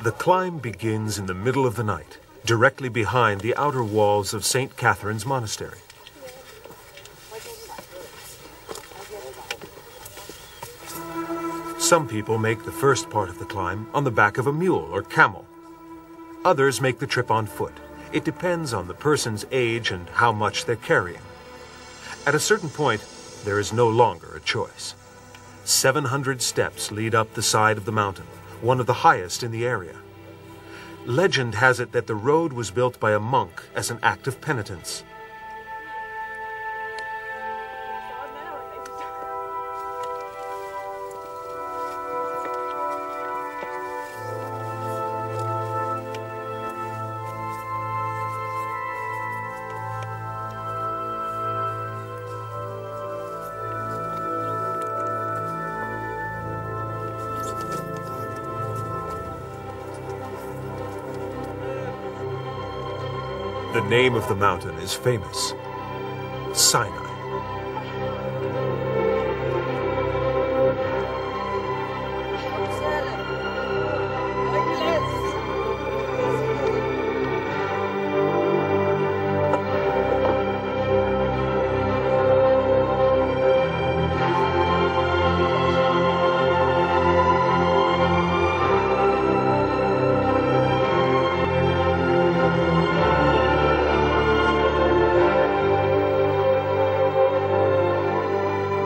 The climb begins in the middle of the night, directly behind the outer walls of St. Catherine's Monastery. Some people make the first part of the climb on the back of a mule or camel. Others make the trip on foot. It depends on the person's age and how much they're carrying. At a certain point, there is no longer a choice. 700 steps lead up the side of the mountain, one of the highest in the area. Legend has it that the road was built by a monk as an act of penitence. The name of the mountain is famous: Sinai.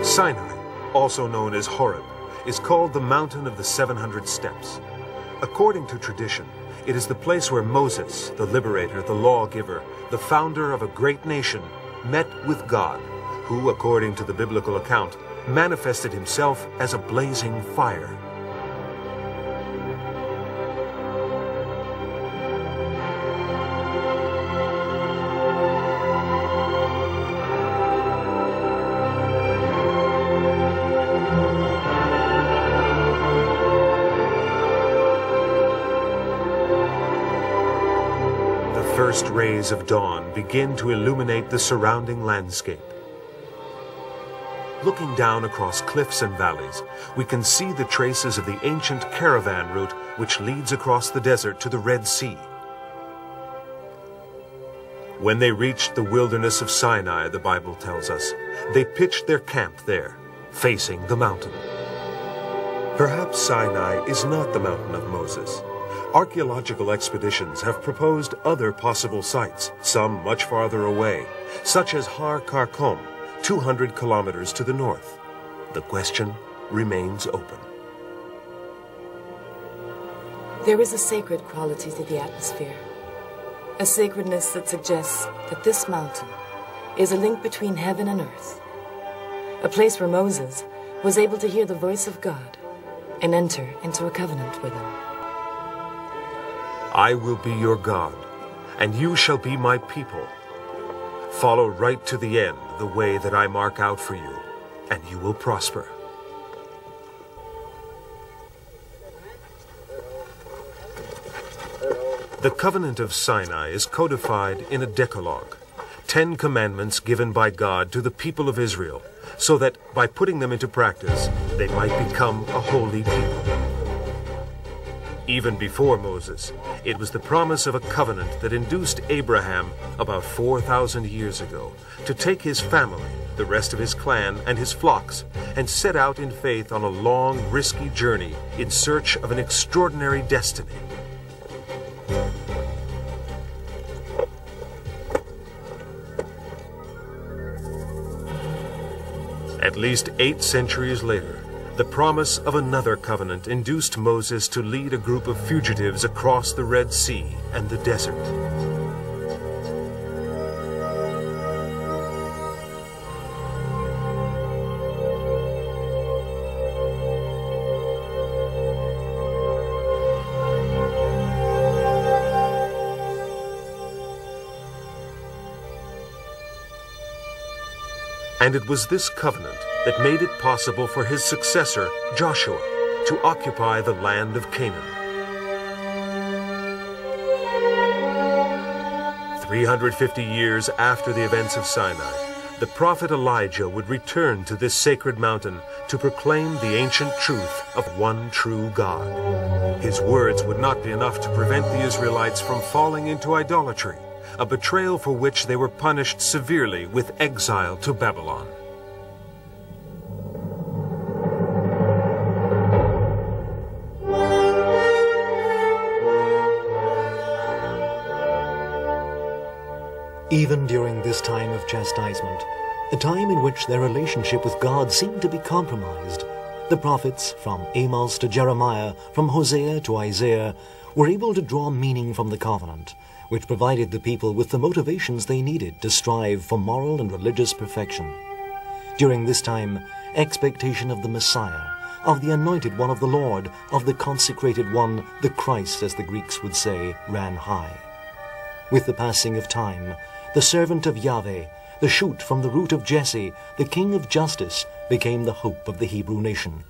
Sinai, also known as Horeb, is called the Mountain of the 700 Steps. According to tradition, it is the place where Moses, the liberator, the lawgiver, the founder of a great nation, met with God, who, according to the biblical account, manifested himself as a blazing fire. First rays of dawn begin to illuminate the surrounding landscape. Looking down across cliffs and valleys, we can see the traces of the ancient caravan route which leads across the desert to the Red Sea. When they reached the wilderness of Sinai, the Bible tells us, they pitched their camp there, facing the mountain. Perhaps Sinai is not the mountain of Moses. Archaeological expeditions have proposed other possible sites, some much farther away, such as Har Karkom, 200 kilometers to the north. The question remains open. There is a sacred quality to the atmosphere, a sacredness that suggests that this mountain is a link between heaven and earth, a place where Moses was able to hear the voice of God and enter into a covenant with him. I will be your God, and you shall be my people. Follow right to the end the way that I mark out for you, and you will prosper. The covenant of Sinai is codified in a Decalogue, 10 commandments given by God to the people of Israel, so that by putting them into practice, they might become a holy people. Even before Moses, it was the promise of a covenant that induced Abraham about 4,000 years ago to take his family, the rest of his clan, and his flocks, and set out in faith on a long, risky journey in search of an extraordinary destiny. At least 8 centuries later, the promise of another covenant induced Moses to lead a group of fugitives across the Red Sea and the desert. And it was this covenant that made it possible for his successor, Joshua, to occupy the land of Canaan. 350 years after the events of Sinai, the prophet Elijah would return to this sacred mountain to proclaim the ancient truth of one true God. His words would not be enough to prevent the Israelites from falling into idolatry, a betrayal for which they were punished severely with exile to Babylon. Even during this time of chastisement, a time in which their relationship with God seemed to be compromised, the prophets, from Amos to Jeremiah, from Hosea to Isaiah, were able to draw meaning from the covenant, which provided the people with the motivations they needed to strive for moral and religious perfection. During this time, expectation of the Messiah, of the Anointed One of the Lord, of the Consecrated One, the Christ, as the Greeks would say, ran high. With the passing of time, the servant of Yahweh, the shoot from the root of Jesse, the King of Justice, became the hope of the Hebrew nation.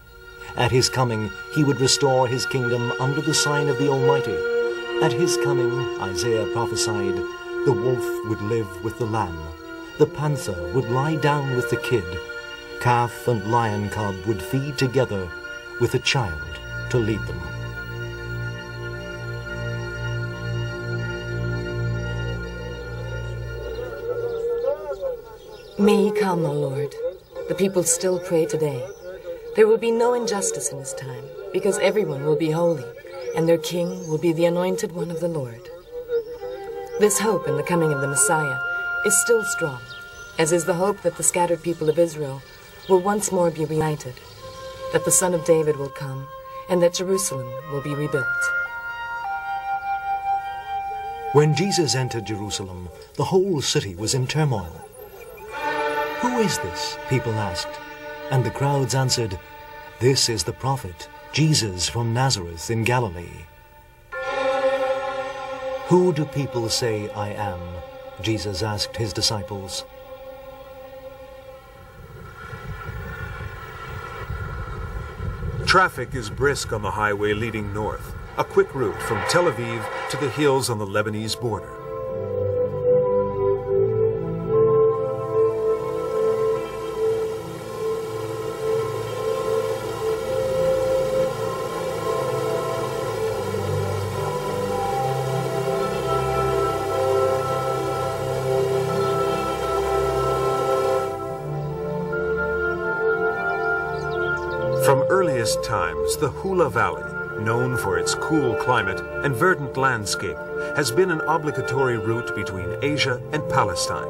At his coming, he would restore his kingdom under the sign of the Almighty. At his coming, Isaiah prophesied, the wolf would live with the lamb, the panther would lie down with the kid, calf and lion cub would feed together with a child to lead them. May he come, O Lord. The people still pray today. There will be no injustice in his time, because everyone will be holy, and their king will be the Anointed One of the Lord. This hope in the coming of the Messiah is still strong, as is the hope that the scattered people of Israel will once more be reunited, that the Son of David will come, and that Jerusalem will be rebuilt. When Jesus entered Jerusalem, the whole city was in turmoil. "Who is this?" people asked. And the crowds answered, "This is the prophet, Jesus from Nazareth in Galilee." "Who do people say I am?" Jesus asked his disciples. Traffic is brisk on the highway leading north, a quick route from Tel Aviv to the hills on the Lebanese border. From earliest times, the Hula Valley, known for its cool climate and verdant landscape, has been an obligatory route between Asia and Palestine.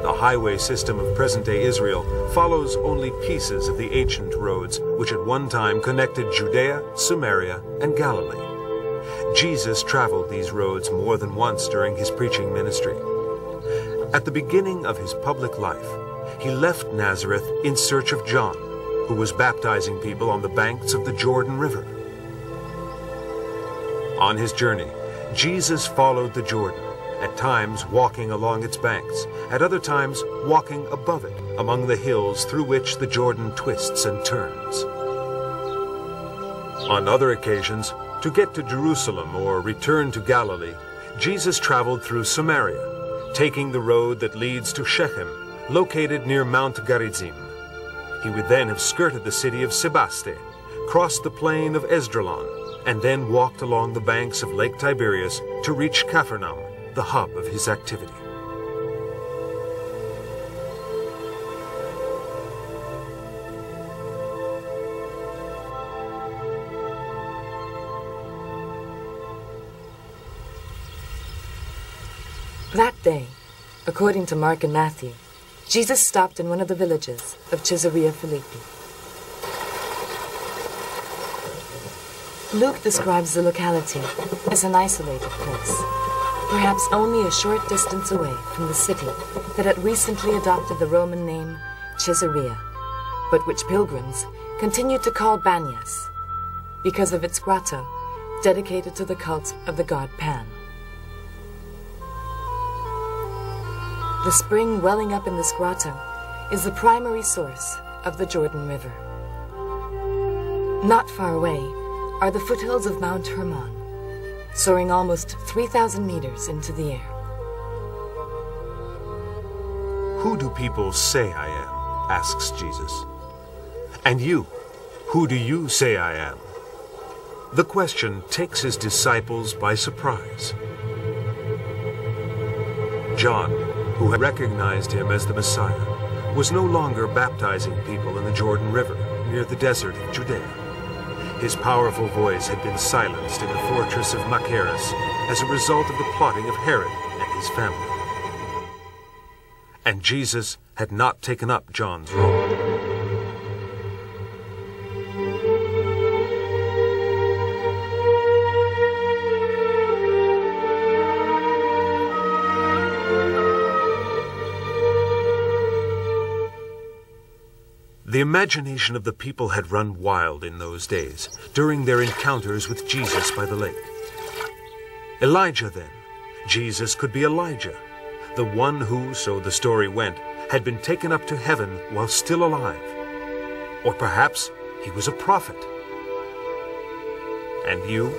The highway system of present-day Israel follows only pieces of the ancient roads which at one time connected Judea, Samaria, and Galilee. Jesus traveled these roads more than once during his preaching ministry. At the beginning of his public life, he left Nazareth in search of John, who was baptizing people on the banks of the Jordan River. On his journey, Jesus followed the Jordan, at times walking along its banks, at other times walking above it, among the hills through which the Jordan twists and turns. On other occasions, to get to Jerusalem or return to Galilee, Jesus traveled through Samaria, taking the road that leads to Shechem, located near Mount Gerizim. He would then have skirted the city of Sebaste, crossed the plain of Esdraelon, and then walked along the banks of Lake Tiberias to reach Capharnaum, the hub of his activity. That day, according to Mark and Matthew, Jesus stopped in one of the villages of Caesarea Philippi. Luke describes the locality as an isolated place, perhaps only a short distance away from the city that had recently adopted the Roman name Caesarea, but which pilgrims continued to call Banias because of its grotto dedicated to the cult of the god Pan. The spring welling up in this grotto is the primary source of the Jordan River. Not far away are the foothills of Mount Hermon, soaring almost 3,000 meters into the air. "Who do people say I am?" asks Jesus. "And you, who do you say I am?" The question takes his disciples by surprise. John, who had recognized him as the Messiah, was no longer baptizing people in the Jordan River near the desert of Judea. His powerful voice had been silenced in the fortress of Machaerus as a result of the plotting of Herod and his family. And Jesus had not taken up John's role. The imagination of the people had run wild in those days, during their encounters with Jesus by the lake. Elijah, then. Jesus could be Elijah, the one who, so the story went, had been taken up to heaven while still alive. Or perhaps he was a prophet. "And you,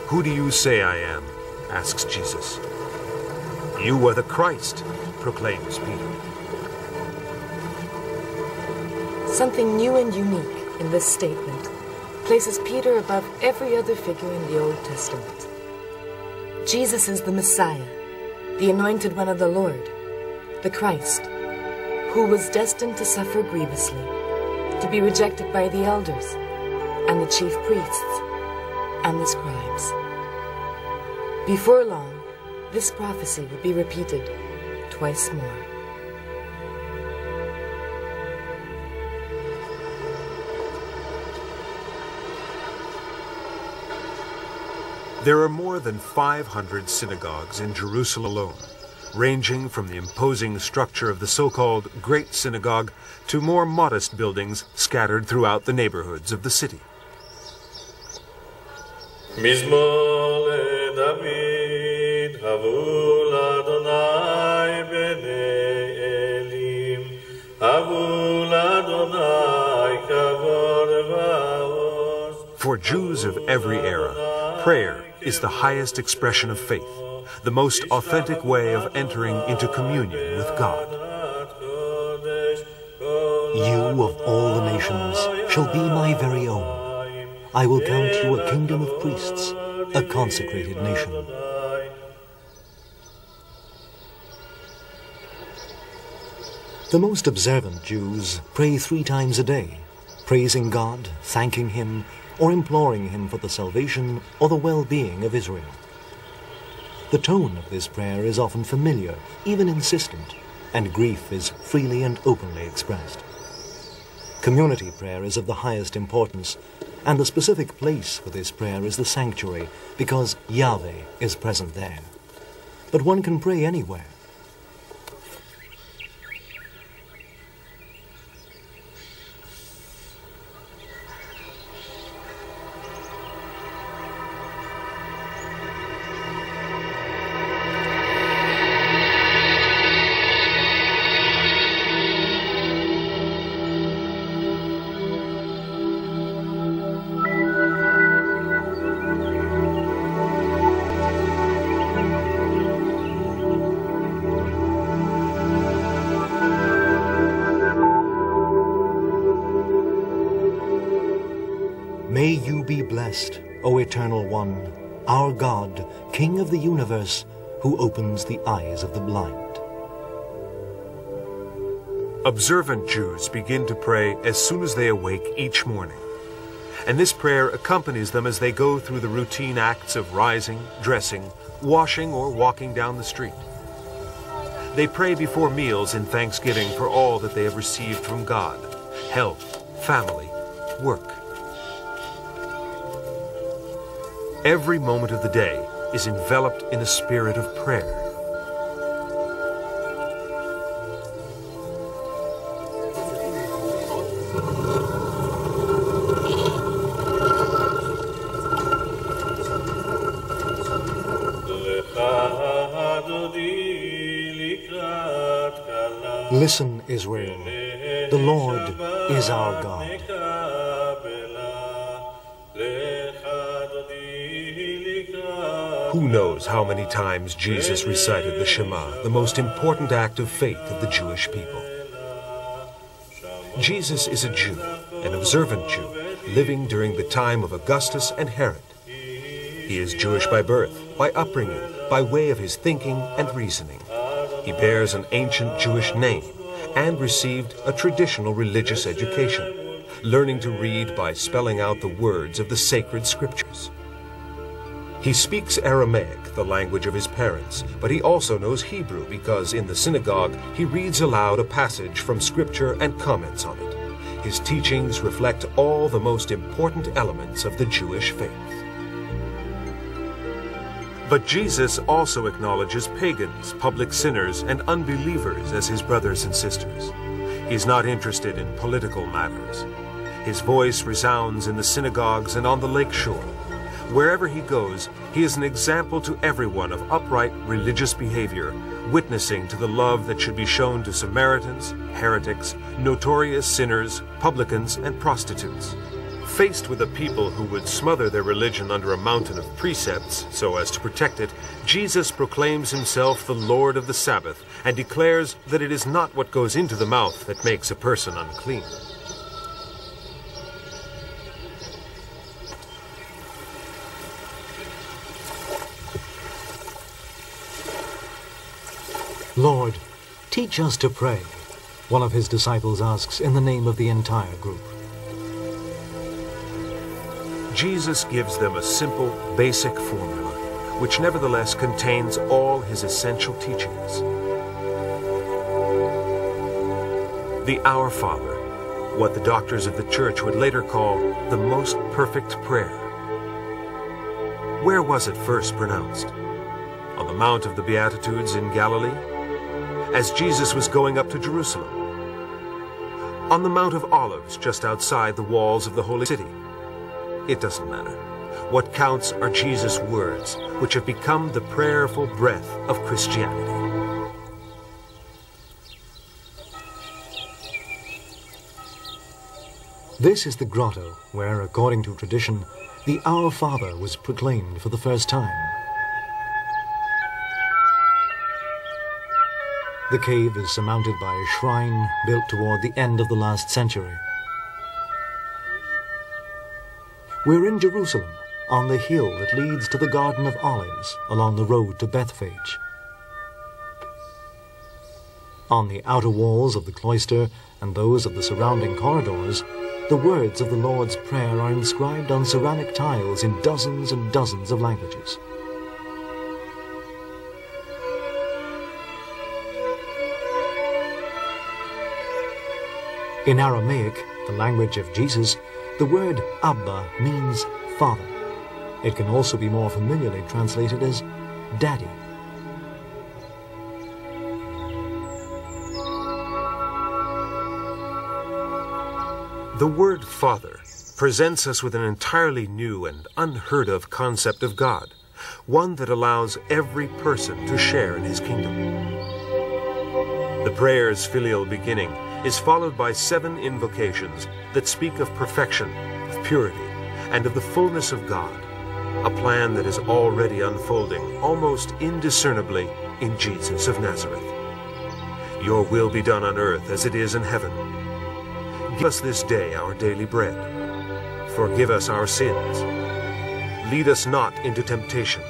who do you say I am?" asks Jesus. "You are the Christ," proclaims Peter. Something new and unique in this statement places Peter above every other figure in the Old Testament. Jesus is the Messiah, the anointed one of the Lord, the Christ, who was destined to suffer grievously, to be rejected by the elders and the chief priests and the scribes. Before long, this prophecy would be repeated twice more. There are more than 500 synagogues in Jerusalem alone, ranging from the imposing structure of the so-called Great Synagogue to more modest buildings scattered throughout the neighborhoods of the city. For Jews of every era, prayer is the highest expression of faith, the most authentic way of entering into communion with God. You of all the nations shall be my very own. I will count you a kingdom of priests, a consecrated nation. The most observant Jews pray 3 times a day, praising God, thanking Him, or imploring Him for the salvation or the well-being of Israel. The tone of this prayer is often familiar, even insistent, and grief is freely and openly expressed. Community prayer is of the highest importance, and the specific place for this prayer is the sanctuary, because Yahweh is present there. But one can pray anywhere. May you be blessed, O Eternal One, our God, King of the universe, who opens the eyes of the blind. Observant Jews begin to pray as soon as they awake each morning. And this prayer accompanies them as they go through the routine acts of rising, dressing, washing, or walking down the street. They pray before meals in thanksgiving for all that they have received from God: health, family, work. Every moment of the day is enveloped in a spirit of prayer. Listen, Israel, the Lord is our God. Who Who knows how many times Jesus recited the Shema, the most important act of faith of the Jewish people. Jesus is a Jew, an observant Jew, living during the time of Augustus and Herod. He is Jewish by birth, by upbringing, by way of his thinking and reasoning. He bears an ancient Jewish name and received a traditional religious education, learning to read by spelling out the words of the sacred scriptures. He speaks Aramaic, the language of his parents, but he also knows Hebrew because in the synagogue he reads aloud a passage from scripture and comments on it. His teachings reflect all the most important elements of the Jewish faith. But Jesus also acknowledges pagans, public sinners, and unbelievers as his brothers and sisters. He is not interested in political matters. His voice resounds in the synagogues and on the lake shore. Wherever he goes, he is an example to everyone of upright religious behavior, witnessing to the love that should be shown to Samaritans, heretics, notorious sinners, publicans, and prostitutes. Faced with a people who would smother their religion under a mountain of precepts so as to protect it, Jesus proclaims himself the Lord of the Sabbath and declares that it is not what goes into the mouth that makes a person unclean. Lord, teach us to pray, one of his disciples asks in the name of the entire group. Jesus gives them a simple, basic formula, which nevertheless contains all his essential teachings. The Our Father, what the doctors of the church would later call the most perfect prayer. Where was it first pronounced? On the Mount of the Beatitudes in Galilee? As Jesus was going up to Jerusalem? On the Mount of Olives just outside the walls of the Holy City? It doesn't matter. What counts are Jesus' words, which have become the prayerful breath of Christianity. This is the grotto where, according to tradition, the Our Father was proclaimed for the first time. The cave is surmounted by a shrine built toward the end of the last century. We're in Jerusalem, on the hill that leads to the Garden of Olives along the road to Bethphage. On the outer walls of the cloister and those of the surrounding corridors, the words of the Lord's Prayer are inscribed on ceramic tiles in dozens and dozens of languages. In Aramaic, the language of Jesus, the word Abba means Father. It can also be more familiarly translated as Daddy. The word Father presents us with an entirely new and unheard of concept of God, one that allows every person to share in his kingdom. The prayer's filial beginning is followed by 7 invocations that speak of perfection, of purity, and of the fullness of God, a plan that is already unfolding almost indiscernibly in Jesus of Nazareth. Your will be done on earth as it is in heaven. Give us this day our daily bread. Forgive us our sins. Lead us not into temptation.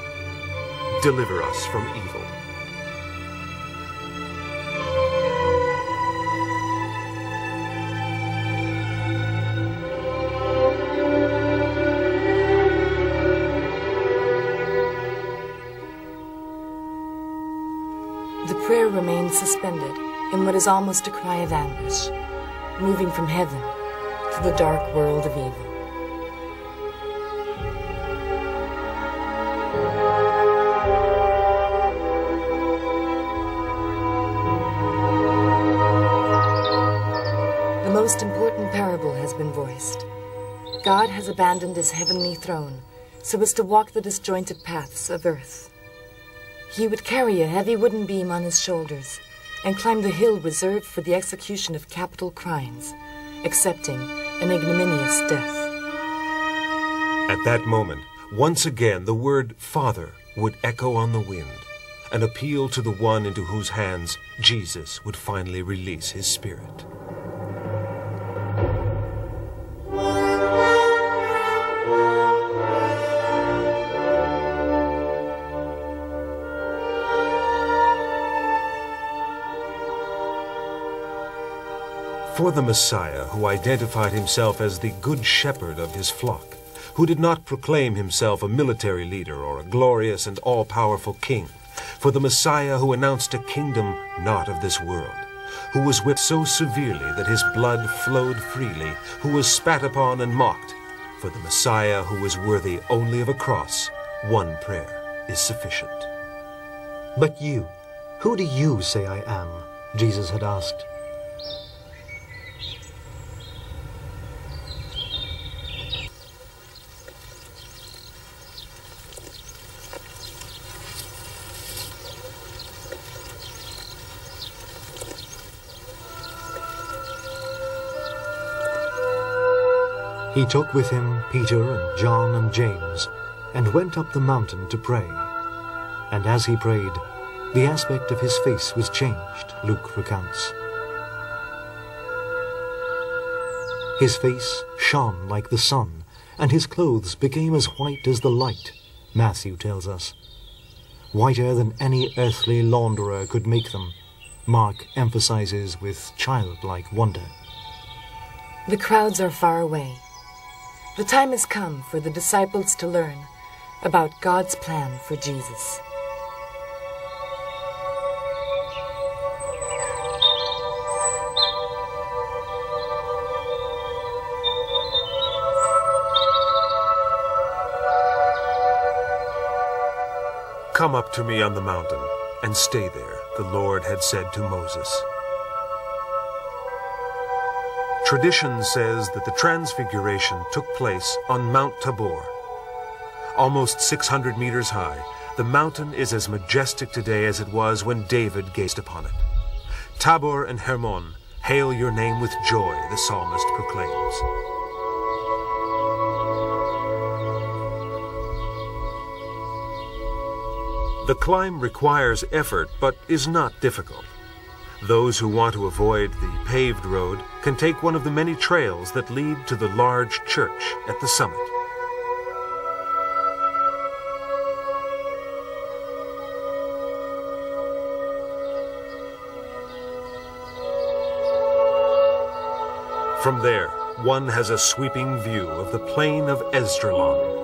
Deliver us from evil. The prayer remains suspended in what is almost a cry of anguish, moving from heaven to the dark world of evil. The most important parable has been voiced. God has abandoned his heavenly throne so as to walk the disjointed paths of earth. He would carry a heavy wooden beam on his shoulders and climb the hill reserved for the execution of capital crimes, accepting an ignominious death. At that moment, once again the word Father would echo on the wind, an appeal to the one into whose hands Jesus would finally release his spirit. For the Messiah, who identified himself as the good shepherd of his flock, who did not proclaim himself a military leader or a glorious and all-powerful king, for the Messiah who announced a kingdom not of this world, who was whipped so severely that his blood flowed freely, who was spat upon and mocked, for the Messiah who was worthy only of a cross, one prayer is sufficient. "But you, who do you say I am?" Jesus had asked. He took with him Peter and John and James, and went up the mountain to pray. And as he prayed, the aspect of his face was changed, Luke recounts. His face shone like the sun, and his clothes became as white as the light, Matthew tells us. Whiter than any earthly launderer could make them, Mark emphasizes with childlike wonder. The crowds are far away. The time has come for the disciples to learn about God's plan for Jesus. "Come up to me on the mountain and stay there," the Lord had said to Moses. Tradition says that the Transfiguration took place on Mount Tabor. Almost 600 meters high, the mountain is as majestic today as it was when David gazed upon it. Tabor and Hermon, hail your name with joy, the psalmist proclaims. The climb requires effort, but is not difficult. Those who want to avoid the paved road can take one of the many trails that lead to the large church at the summit. From there, one has a sweeping view of the plain of Esdraelon.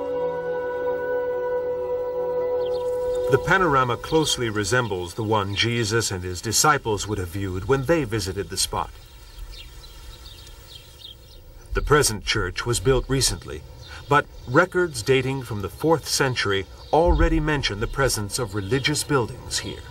The panorama closely resembles the one Jesus and his disciples would have viewed when they visited the spot. The present church was built recently, but records dating from the 4th century already mention the presence of religious buildings here.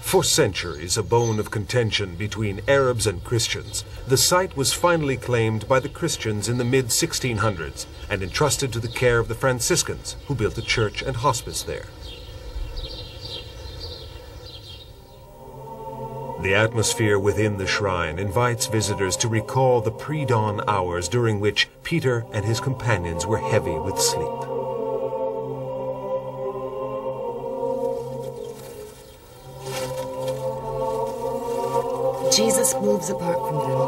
For centuries, a bone of contention between Arabs and Christians, the site was finally claimed by the Christians in the mid-1600s and entrusted to the care of the Franciscans, who built a church and hospice there. The atmosphere within the shrine invites visitors to recall the pre-dawn hours during which Peter and his companions were heavy with sleep. Jesus moves apart from them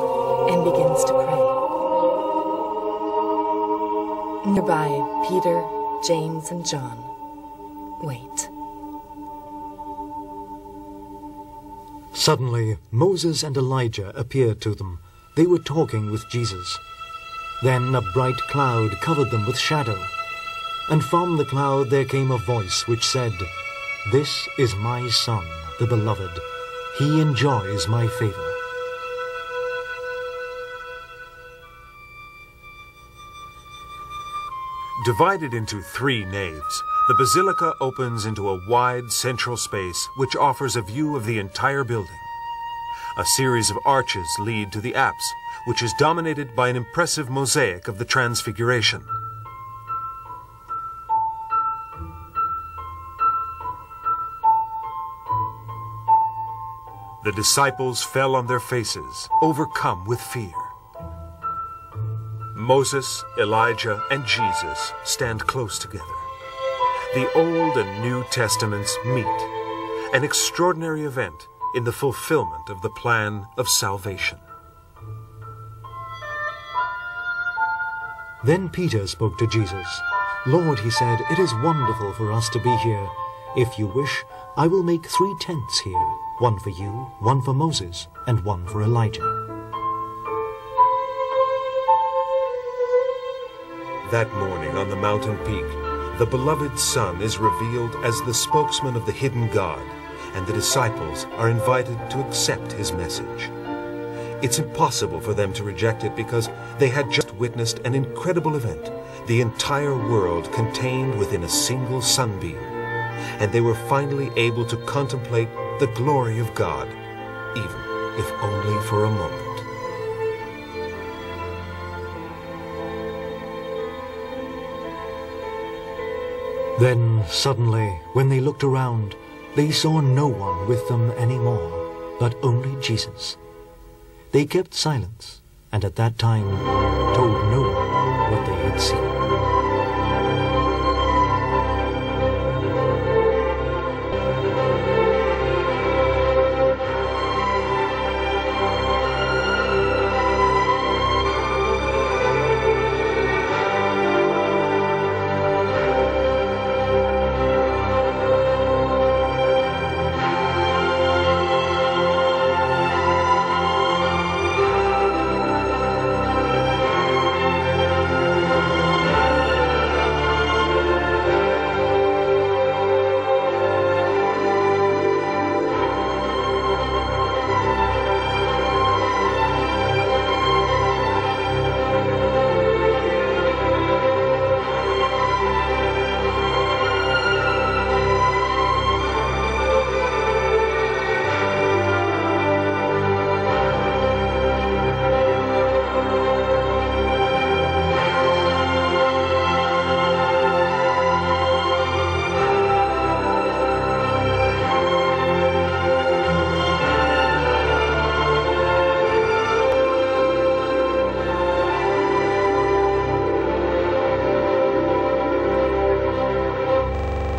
and begins to pray. Nearby, Peter, James, and John wait. Suddenly, Moses and Elijah appeared to them. They were talking with Jesus. Then a bright cloud covered them with shadow. And from the cloud there came a voice which said, "This is my Son, the Beloved. He enjoys my favor." Divided into 3 naves, the basilica opens into a wide central space which offers a view of the entire building. A series of arches lead to the apse, which is dominated by an impressive mosaic of the Transfiguration. The disciples fell on their faces, overcome with fear. Moses, Elijah, and Jesus stand close together. The Old and New Testaments meet, an extraordinary event in the fulfillment of the plan of salvation. Then Peter spoke to Jesus. "Lord," he said, "it is wonderful for us to be here. If you wish, I will make 3 tents here, one for you, one for Moses, and one for Elijah." That morning on the mountain peak, the beloved Son is revealed as the spokesman of the hidden God, and the disciples are invited to accept his message. It's impossible for them to reject it because they had just witnessed an incredible event, the entire world contained within a single sunbeam, and they were finally able to contemplate the glory of God, even if only for a moment. Then, suddenly, when they looked around, they saw no one with them anymore, but only Jesus. They kept silence, and at that time told no one what they had seen.